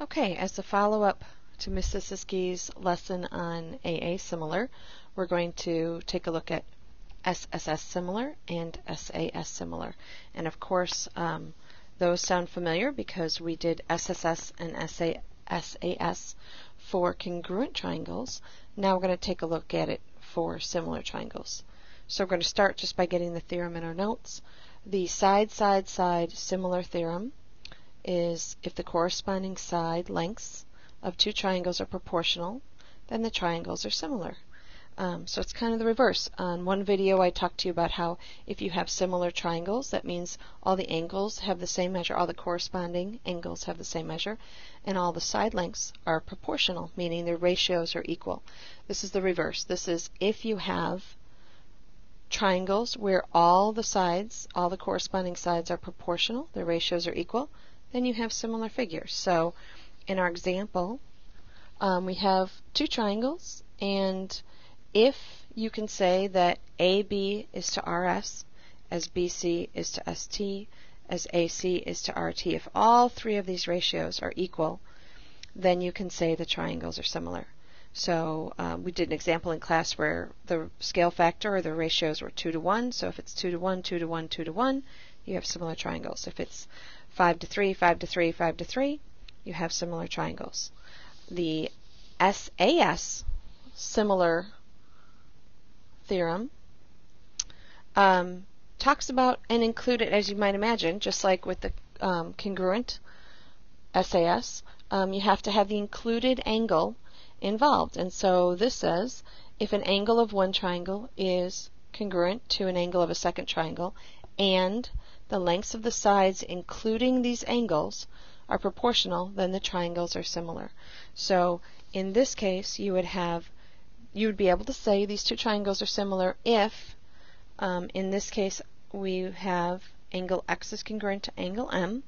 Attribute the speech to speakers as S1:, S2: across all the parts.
S1: Okay, as a follow-up to Ms. Siski's lesson on AA similar, we're going to take a look at SSS similar and SAS similar. And of course, those sound familiar because we did SSS and SAS for congruent triangles. Now we're going to take a look at it for similar triangles. So we're going to start just by getting the theorem in our notes. The side-side-side similar theorem is if the corresponding side lengths of two triangles are proportional, then the triangles are similar. So it's kind of the reverse. On one video I talked to you about how if you have similar triangles, that means all the angles have the same measure, all the corresponding angles have the same measure, and all the side lengths are proportional, meaning their ratios are equal. This is the reverse. This is if you have triangles where all the sides, all the corresponding sides are proportional, their ratios are equal, then you have similar figures. So in our example, we have two triangles, and if you can say that AB is to RS, as BC is to ST, as AC is to RT, if all three of these ratios are equal, then you can say the triangles are similar. So we did an example in class where the scale factor or the ratios were 2 to 1. So if it's 2 to 1, 2 to 1, 2 to 1, you have similar triangles. If it's 5 to 3, 5 to 3, 5 to 3, you have similar triangles. The SAS similar theorem talks about and included, as you might imagine, just like with the congruent SAS, you have to have the included angle involved. And so this says if an angle of one triangle is congruent to an angle of a second triangle and the lengths of the sides including these angles are proportional, then the triangles are similar. So in this case you would be able to say these two triangles are similar if in this case we have angle X is congruent to angle M,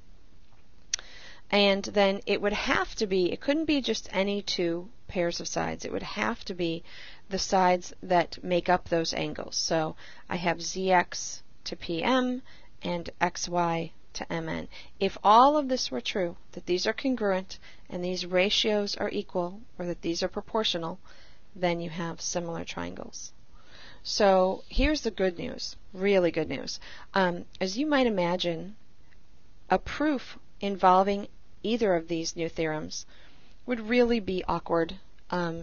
S1: and then it would have to be, it couldn't be just any two pairs of sides, it would have to be the sides that make up those angles. So I have ZX to PM and XY to MN. If all of this were true, that these are congruent and these ratios are equal, or that these are proportional, then you have similar triangles. So here's the good news, really good news. As you might imagine, a proof involving either of these new theorems would really be awkward.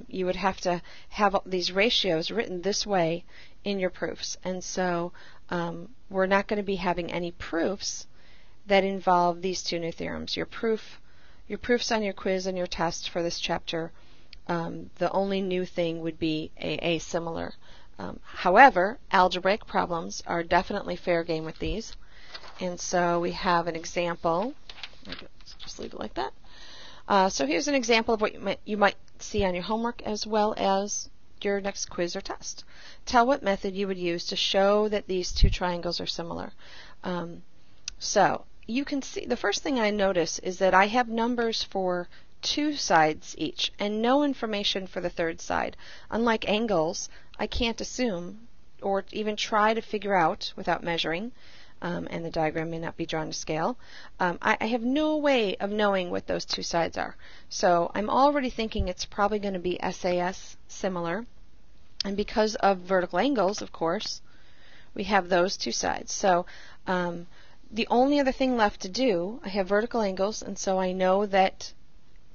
S1: You would have to have these ratios written this way in your proofs, and so we're not going to be having any proofs that involve these two new theorems. Your proofs on your quiz and your test for this chapter, the only new thing would be a similar. However, algebraic problems are definitely fair game with these, and so we have an example. Let's just leave it like that. So here's an example of what you might see on your homework as well as your next quiz or test. Tell what method you would use to show that these two triangles are similar. So you can see the first thing I notice is that I have numbers for two sides each and no information for the third side. Unlike angles, I can't assume or even try to figure out without measuring, and the diagram may not be drawn to scale. I have no way of knowing what those two sides are. So I'm already thinking it's probably going to be SAS similar, and because of vertical angles, of course, we have those two sides. So the only other thing left to do, I have vertical angles, and so I know that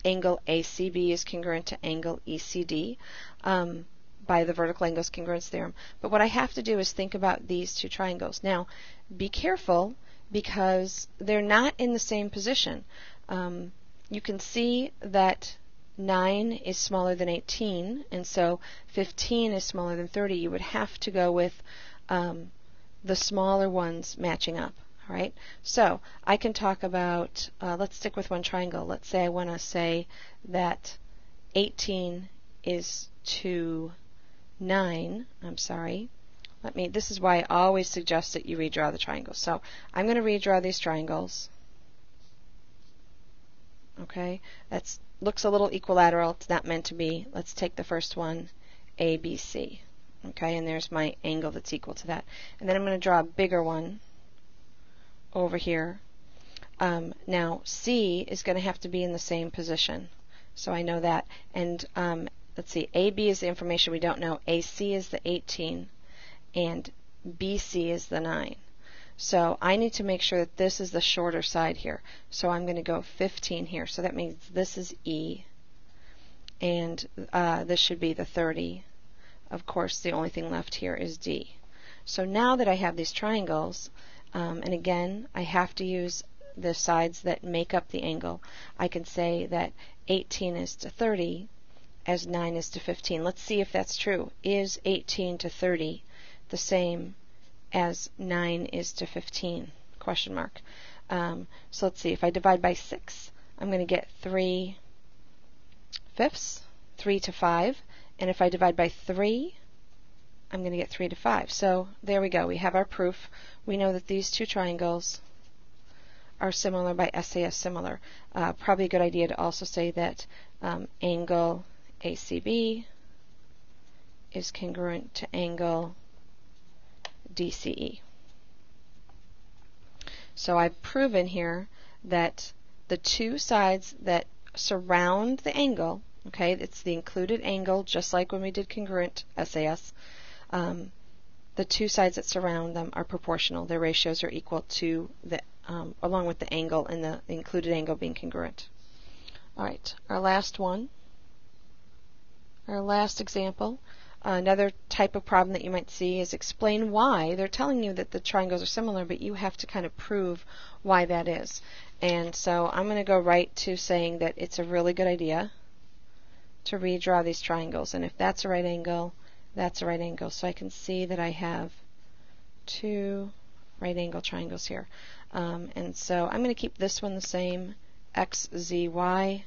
S1: angle ACB is congruent to angle ECD by the vertical angles congruence theorem. But what I have to do is think about these two triangles. Now, be careful because they're not in the same position. You can see that 9 is smaller than 18, and so 15 is smaller than 30. You would have to go with the smaller ones matching up. All right, so I can talk about, let's stick with one triangle. Let's say I want to say that 18 is to 9. I'm sorry. This is why I always suggest that you redraw the triangles. So I'm going to redraw these triangles. Okay, that looks a little equilateral. It's not meant to be. Let's take the first one, ABC. Okay, and there's my angle that's equal to that. And then I'm going to draw a bigger one over here. Now C is going to have to be in the same position. So I know that. And let's see, AB is the information we don't know. AC is the 18. And BC is the 9. So I need to make sure that this is the shorter side here. So I'm going to go 15 here. So that means this is E. And this should be the 30. Of course, the only thing left here is D. So now that I have these triangles, and again, I have to use the sides that make up the angle, I can say that 18 is to 30 as 9 is to 15. Let's see if that's true. Is 18 to 30 the same as 9 is to 15? Question mark. So let's see. If I divide by 6, I'm going to get 3/5, 3 to 5. And if I divide by 3, I'm going to get 3 to 5. So there we go. We have our proof. We know that these two triangles are similar by SAS similar. Probably a good idea to also say that angle ACB is congruent to angle DCE. So I've proven here that the two sides that surround the angle, okay, it's the included angle, just like when we did congruent SAS, the two sides that surround them are proportional. Their ratios are equal to the, along with the angle and the included angle being congruent. All right, our last one, our last example. Another type of problem that you might see is explain why. They're telling you that the triangles are similar, but you have to kind of prove why that is. And so I'm going to go right to saying that it's a really good idea to redraw these triangles. And if that's a right angle, that's a right angle. So I can see that I have two right angle triangles here. And so I'm going to keep this one the same, x, z, y.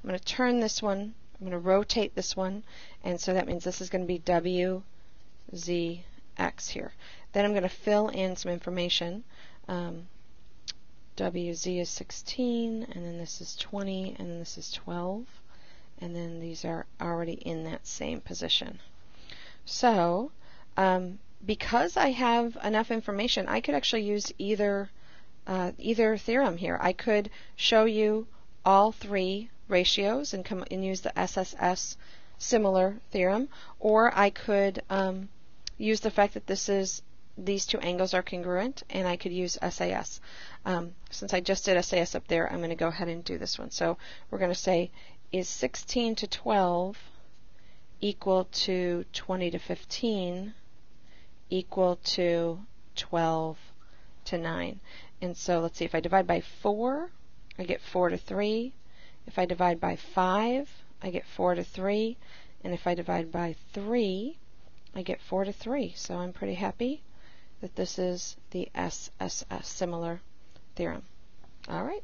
S1: I'm going to turn this one, I'm going to rotate this one, and so that means this is going to be w, z, x here. Then I'm going to fill in some information. WZ is 16, and then this is 20, and then this is 12, and then these are already in that same position. So because I have enough information, I could actually use either theorem here. I could show you all three ratios and use the SSS similar theorem, or I could use the fact that these two angles are congruent, and I could use SAS. Since I just did SAS up there, I'm going to go ahead and do this one. So we're going to say, is 16 to 12 equal to 20 to 15 equal to 12 to 9? And so let's see, if I divide by 4, I get 4 to 3. If I divide by 5, I get 4 to 3. And if I divide by 3, I get 4 to 3. So I'm pretty happy that this is the SSS similar theorem. All right.